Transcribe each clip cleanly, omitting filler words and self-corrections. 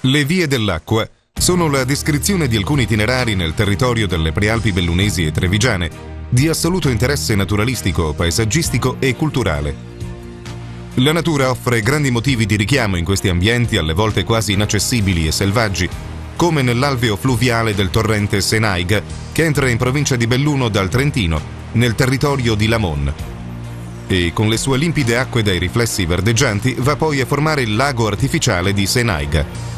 Le vie dell'acqua sono la descrizione di alcuni itinerari nel territorio delle Prealpi bellunesi e trevigiane, di assoluto interesse naturalistico, paesaggistico e culturale. La natura offre grandi motivi di richiamo in questi ambienti alle volte quasi inaccessibili e selvaggi, come nell'alveo fluviale del torrente Senaiga, che entra in provincia di Belluno dal Trentino, nel territorio di Lamon. E con le sue limpide acque dai riflessi verdeggianti va poi a formare il lago artificiale di Senaiga.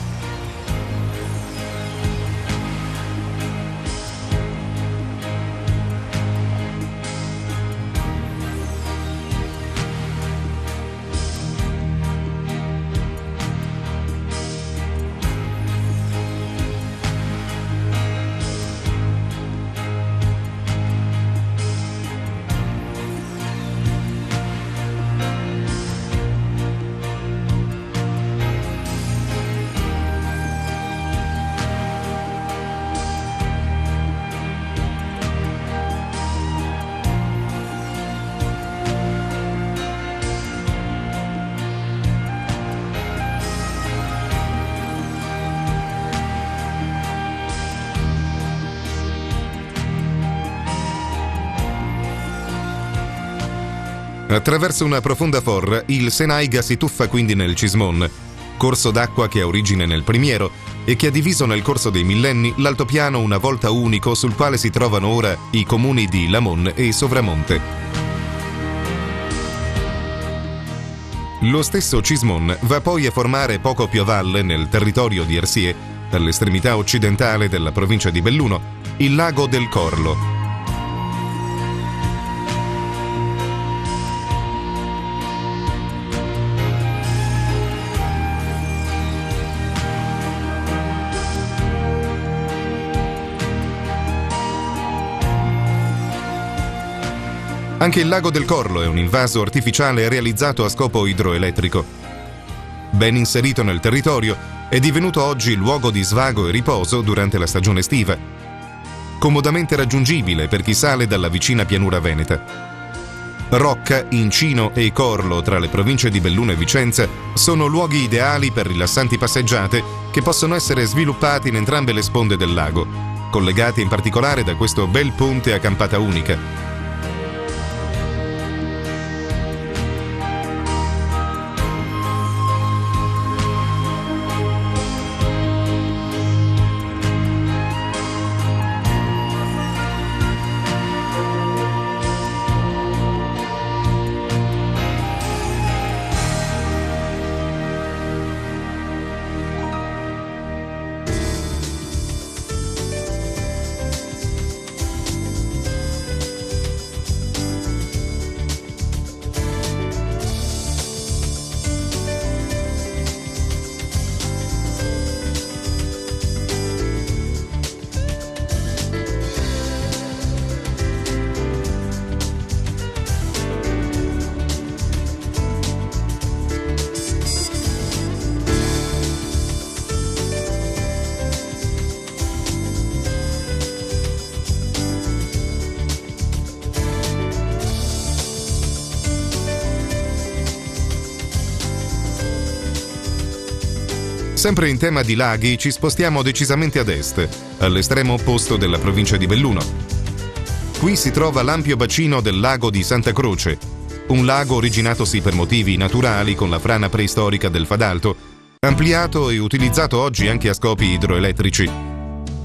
Attraverso una profonda forra, il Senaiga si tuffa quindi nel Cismon, corso d'acqua che ha origine nel Primiero e che ha diviso nel corso dei millenni l'altopiano una volta unico sul quale si trovano ora i comuni di Lamon e Sovramonte. Lo stesso Cismon va poi a formare poco più a valle, nel territorio di Ersie, all'estremità occidentale della provincia di Belluno, il lago del Corlo. Anche il lago del Corlo è un invaso artificiale realizzato a scopo idroelettrico. Ben inserito nel territorio, è divenuto oggi luogo di svago e riposo durante la stagione estiva, comodamente raggiungibile per chi sale dalla vicina pianura veneta. Rocca, Incino e Corlo, tra le province di Belluno e Vicenza, sono luoghi ideali per rilassanti passeggiate che possono essere sviluppati in entrambe le sponde del lago, collegati in particolare da questo bel ponte a campata unica. Sempre in tema di laghi, ci spostiamo decisamente ad est, all'estremo opposto della provincia di Belluno. Qui si trova l'ampio bacino del lago di Santa Croce, un lago originatosi per motivi naturali con la frana preistorica del Fadalto, ampliato e utilizzato oggi anche a scopi idroelettrici.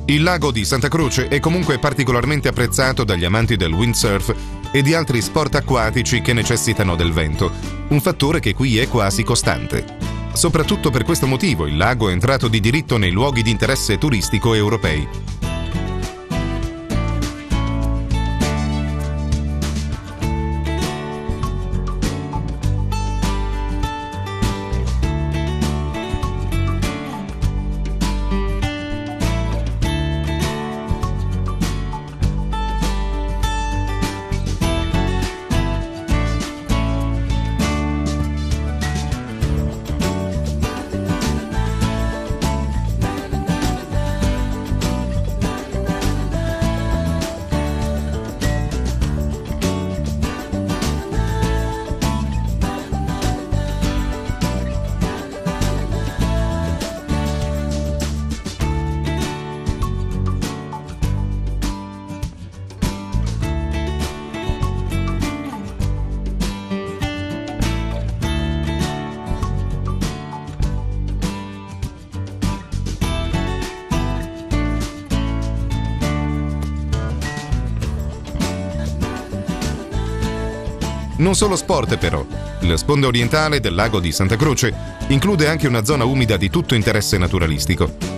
Il lago di Santa Croce è comunque particolarmente apprezzato dagli amanti del windsurf e di altri sport acquatici che necessitano del vento, un fattore che qui è quasi costante. Soprattutto per questo motivo il lago è entrato di diritto nei luoghi di interesse turistico europei. Non solo sport però. La sponda orientale del lago di Santa Croce include anche una zona umida di tutto interesse naturalistico.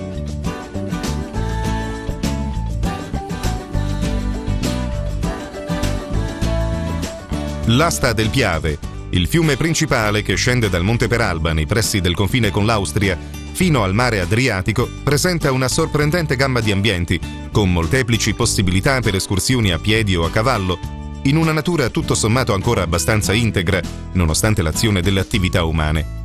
L'Asta del Piave, il fiume principale che scende dal Monte Peralba nei pressi del confine con l'Austria fino al mare Adriatico, presenta una sorprendente gamma di ambienti, con molteplici possibilità per escursioni a piedi o a cavallo, in una natura tutto sommato ancora abbastanza integra, nonostante l'azione delle attività umane.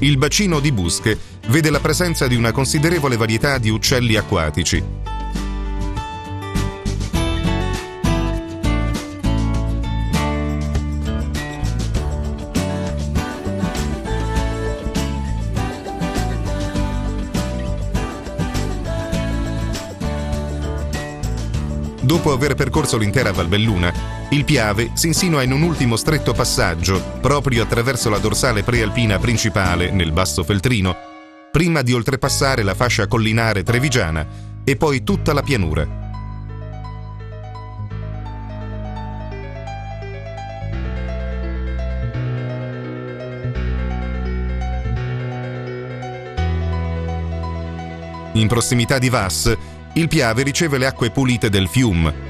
Il bacino di Busche vede la presenza di una considerevole varietà di uccelli acquatici. Dopo aver percorso l'intera Valbelluna, il Piave si insinua in un ultimo stretto passaggio, proprio attraverso la dorsale prealpina principale nel Basso Feltrino, prima di oltrepassare la fascia collinare trevigiana e poi tutta la pianura. In prossimità di Vas, il Piave riceve le acque pulite del Fiume.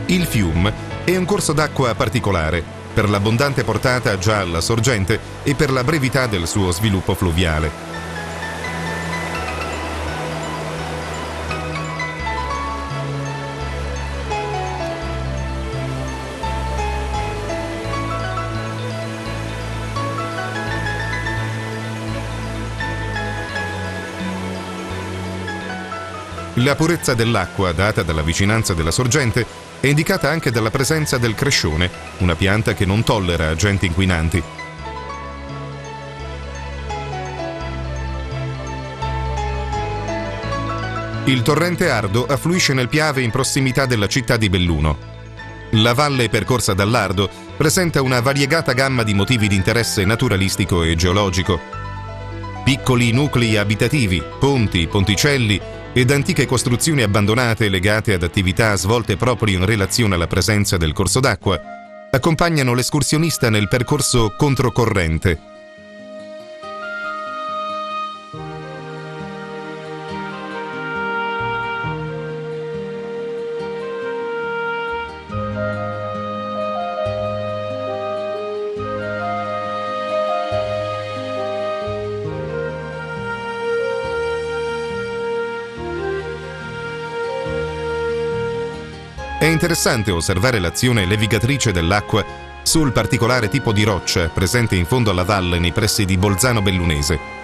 Il Fiume è un corso d'acqua particolare, per l'abbondante portata già alla sorgente e per la brevità del suo sviluppo fluviale. La purezza dell'acqua, data dalla vicinanza della sorgente, è indicata anche dalla presenza del crescione, una pianta che non tollera agenti inquinanti. Il torrente Ardo affluisce nel Piave in prossimità della città di Belluno. La valle percorsa dall'Ardo presenta una variegata gamma di motivi di interesse naturalistico e geologico. Piccoli nuclei abitativi, ponti, ponticelli ed antiche costruzioni abbandonate legate ad attività svolte proprio in relazione alla presenza del corso d'acqua accompagnano l'escursionista nel percorso controcorrente. È interessante osservare l'azione levigatrice dell'acqua sul particolare tipo di roccia presente in fondo alla valle nei pressi di Bolzano Bellunese.